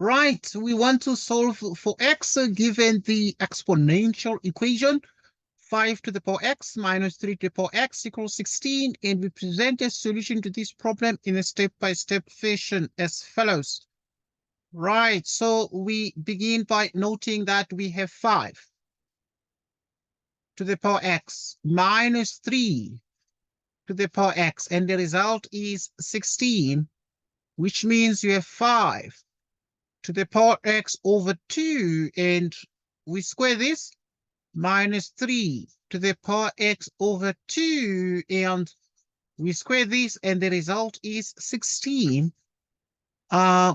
Right, we want to solve for x given the exponential equation 5 to the power x minus 3 to the power x equals 16, and we present a solution to this problem in a step-by-step fashion as follows. Right, so we begin by noting that we have 5 to the power x minus 3 to the power x, and the result is 16, which means you have 5 to the power x over 2, and we square this, minus 3 to the power x over 2, and we square this, and the result is 16.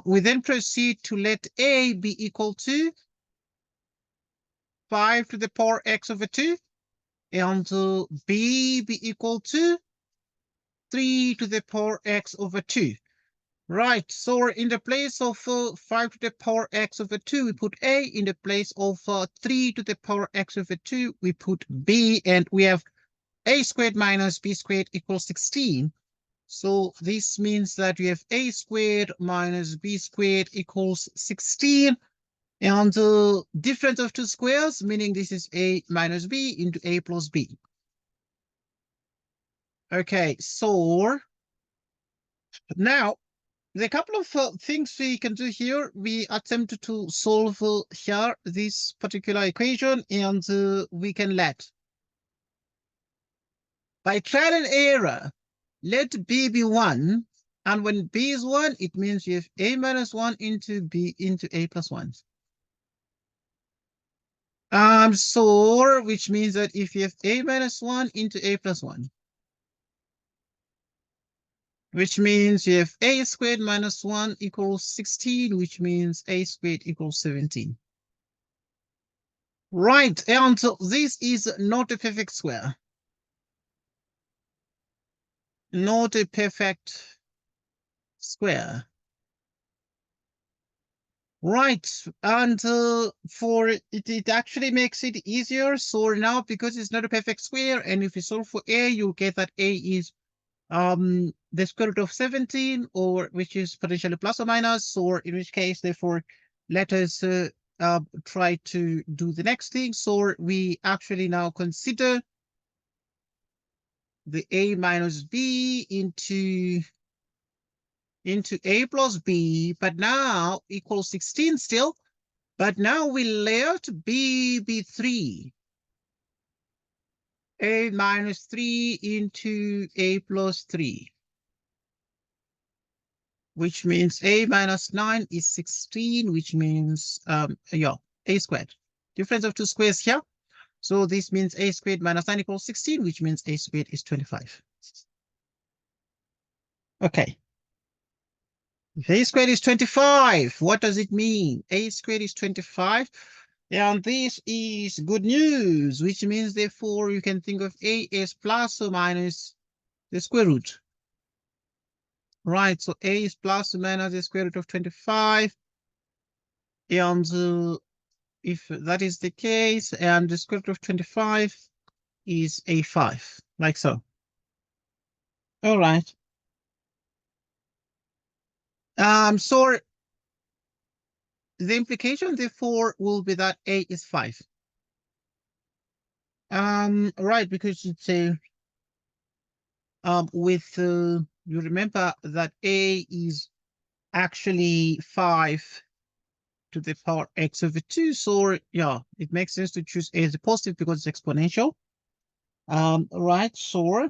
We then proceed to let a be equal to 5 to the power x over 2, and b be equal to 3 to the power x over 2. Right, so in the place of 5 to the power x over 2, we put a. In the place of 3 to the power x over 2, we put b, and we have a squared minus b squared equals 16. So this means that we have a squared minus b squared equals 16. And the difference of two squares, meaning this is a minus b into a plus b. Okay, so now there are a couple of things we can do here. We attempt to solve here this particular equation, and we can let, by trial and error, let b be 1. And when b is 1, it means you have a minus 1 into b into a plus 1. So which means that if you have a minus 1 into a plus 1, which means you have a squared minus 1 equals 16, which means a squared equals 17. Right, and so this is not a perfect square. Not a perfect square. Right, and for it actually makes it easier. So now, because it's not a perfect square, and if you solve for a, you'll get that a is the square root of 17, or which is potentially plus or minus, or in which case, therefore, let us try to do the next thing. So we actually now consider the a minus b into a plus b, but now equals 16 still. But now we let b be 3. A minus 3 into a plus 3. Which means a minus 9 is 16, which means, yeah, a squared. Difference of two squares here. So this means a squared minus 9 equals 16, which means a squared is 25. Okay. If a squared is 25, what does it mean? A squared is 25. And this is good news, which means, therefore, you can think of a as plus or minus the square root. Right, so a is plus or minus the square root of 25. And if that is the case, and the square root of 25 is a 5, like so. All right. So the implication, therefore, will be that a is 5. Right, because it's a you remember that a is actually 5 to the power x over 2. So yeah, it makes sense to choose a as a positive because it's exponential. Right, so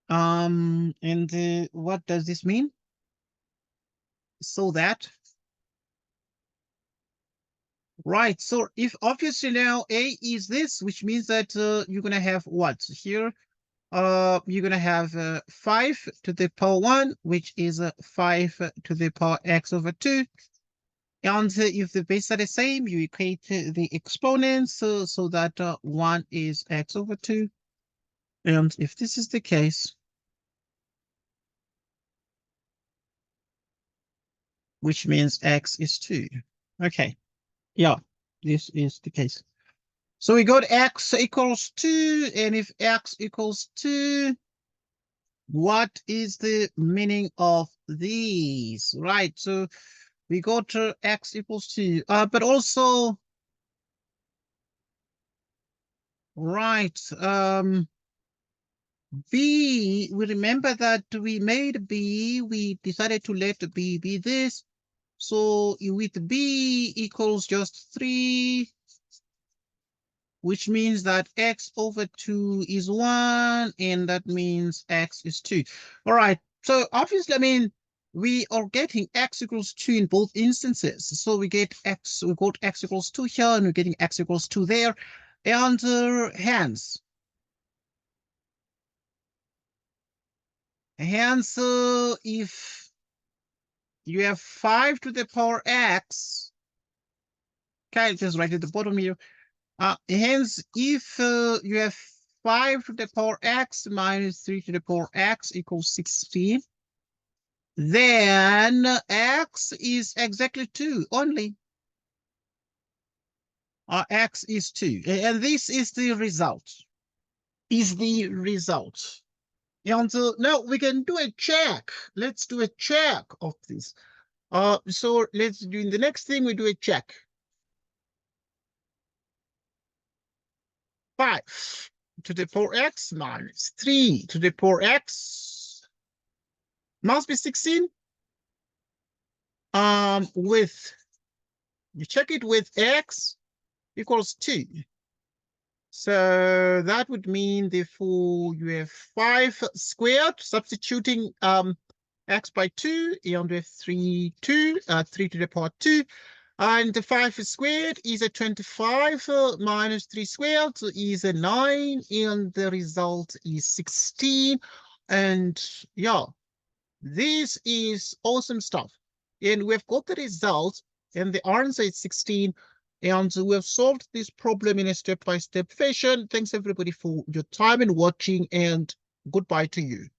and what does this mean? So that, right, so if obviously now a is this, which means that you're gonna have what here? You're gonna have 5 to the power 1, which is 5 to the power x over 2. And if the bases are the same, you equate the exponents so that 1 is x over 2. And if this is the case, which means x is 2. Okay, yeah, this is the case. So we got x equals 2, and if x equals 2, what is the meaning of these? Right, so We got x equals 2. But also, right, b, we remember that we made b, we decided to let b be this. So with b equals just 3, which means that x over 2 is 1, and that means x is 2. All right, so obviously, I mean, we are getting x equals 2 in both instances. So we got x equals 2 here, and we're getting x equals 2 there. And hence, if you have 5 to the power x, okay, just right at the bottom here. Hence, if you have 5 to the power x minus 3 to the power x equals 16, then x is exactly 2 only. X is 2. And this is the result. And now we can do a check. Let's do a check of this. So let's do in the next thing, we do a check. 5 to the power x minus 3 to the power x must be 16. With, you check it with x equals 2. So that would mean, therefore, you have 5 squared, substituting x by 2, and we have 3 to the power 2. And the 5 squared is a 25, minus 3 squared is a 9, and the result is 16. And yeah, this is awesome stuff. And we've got the result, and the answer is 16. And we have solved this problem in a step-by-step fashion. Thanks everybody for your time and watching, and goodbye to you.